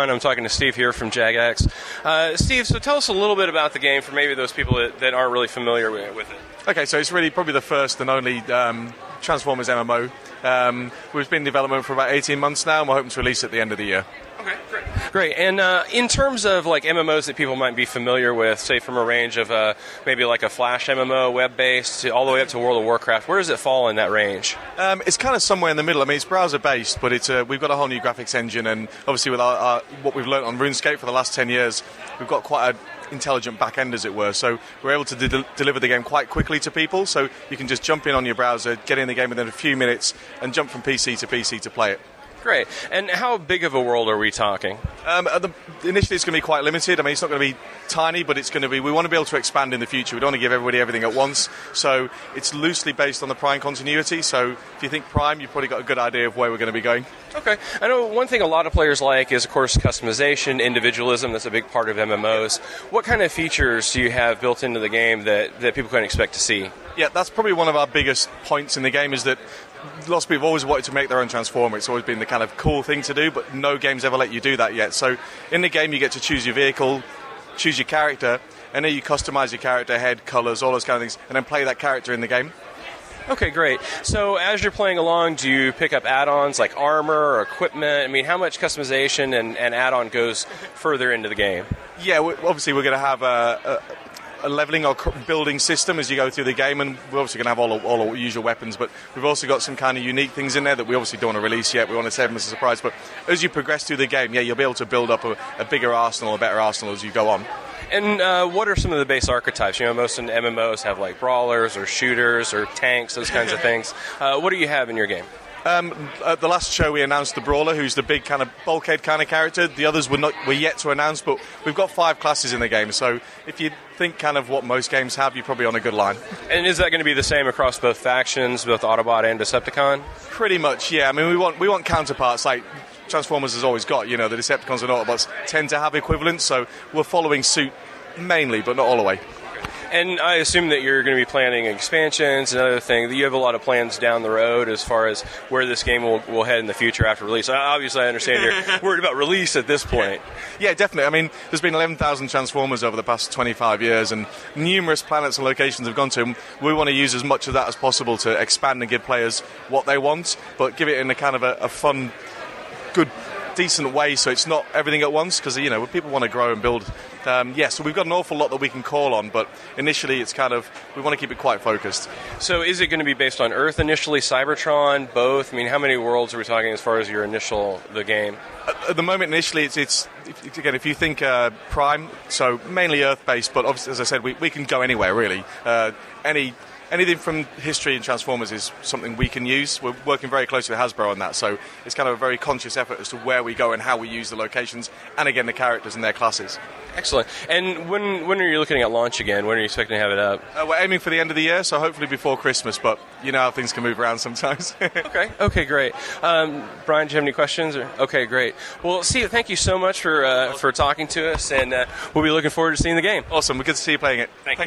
I'm talking to Steve here from Jagex. Steve, so tell us a little bit about the game for maybe those people that aren't really familiar with it. Okay, so it's really probably the first and only Transformers MMO. We've been in development for about 18 months now, and we're hoping to release at the end of the year. Okay, great. And in terms of like MMOs that people might be familiar with, say from a range of maybe like a Flash MMO, web-based, all the way up to World of Warcraft, where does it fall in that range? It's kind of somewhere in the middle. I mean, it's browser-based, but we've got a whole new graphics engine, and obviously with what we've learned on RuneScape for the last 10 years, we've got quite an intelligent back end, as it were. So we're able to deliver the game quite quickly to people, so you can just jump in on your browser, get in the game within a few minutes, and jump from PC to play it. Great. And how big of a world are we talking? Initially, it's going to be quite limited. I mean, it's not going to be tiny, but it's going to be. We want to be able to expand in the future. We don't want to give everybody everything at once. So it's loosely based on the Prime continuity. So if you think Prime, you've probably got a good idea of where we're going to be going. Okay. I know one thing a lot of players like is, of course, customization, individualism. That's a big part of MMOs. What kind of features do you have built into the game that people can expect to see? Yeah, that's probably one of our biggest points in the game, is that lots of people have always wanted to make their own Transformer. It's always been the kind of cool thing to do, but no game's ever let you do that yet. So in the game, you get to choose your vehicle, choose your character, and then you customize your character, head, colors, all those kind of things, and then play that character in the game. Okay, great. So as you're playing along, do you pick up add-ons like armor or equipment? I mean, how much customization and add-on goes further into the game? Yeah, obviously we're going to have a leveling or building system as you go through the game, and we're obviously going to have all the usual weapons, but we've also got some kind of unique things in there that we obviously don't want to release yet. We want to save them as a surprise, but as you progress through the game, yeah, you'll be able to build up a bigger arsenal, a better arsenal as you go on. And what are some of the base archetypes? You know, most MMOs have like brawlers or shooters or tanks, those kinds of things. What do you have in your game? At the last show we announced the Brawler, who's the big kind of bulkhead kind of character. The others were yet to announce, but we've got 5 classes in the game, so if you think kind of what most games have, you're probably on a good line. And is that going to be the same across both factions, both Autobot and Decepticon? Pretty much, yeah. I mean, we want counterparts like Transformers has always got. You know, the Decepticons and Autobots tend to have equivalents, so we're following suit mainly, but not all the way. And I assume that you're going to be planning expansions and other things. You have a lot of plans down the road as far as where this game will head in the future after release. Obviously, I understand you're worried about release at this point. Yeah, definitely. I mean, there's been 11,000 Transformers over the past 25 years, and numerous planets and locations have gone to. We want to use as much of that as possible to expand and give players what they want, but give it in a kind of a fun, good, decent way, so it's not everything at once, because you know people want to grow and build. So we've got an awful lot that we can call on, but initially it's kind of, we want to keep it quite focused. So is it going to be based on Earth initially, Cybertron, both? I mean, how many worlds are we talking as far as the game? At the moment, initially, if you think Prime, so mainly Earth-based, but obviously, as I said, we can go anywhere, really. Anything from history and Transformers is something we can use. We're working very closely with Hasbro on that, so it's kind of a very conscious effort as to where we go and how we use the locations, and again, the characters and their classes. Excellent. And when are you looking at launch again? When are you expecting to have it up? We're aiming for the end of the year, so hopefully before Christmas, but you know how things can move around sometimes. Okay, great. Brian, do you have any questions? Okay, great. Well, Steve, thank you so much for talking to us, and we'll be looking forward to seeing the game. Awesome. We're good to see you playing it. Thank you.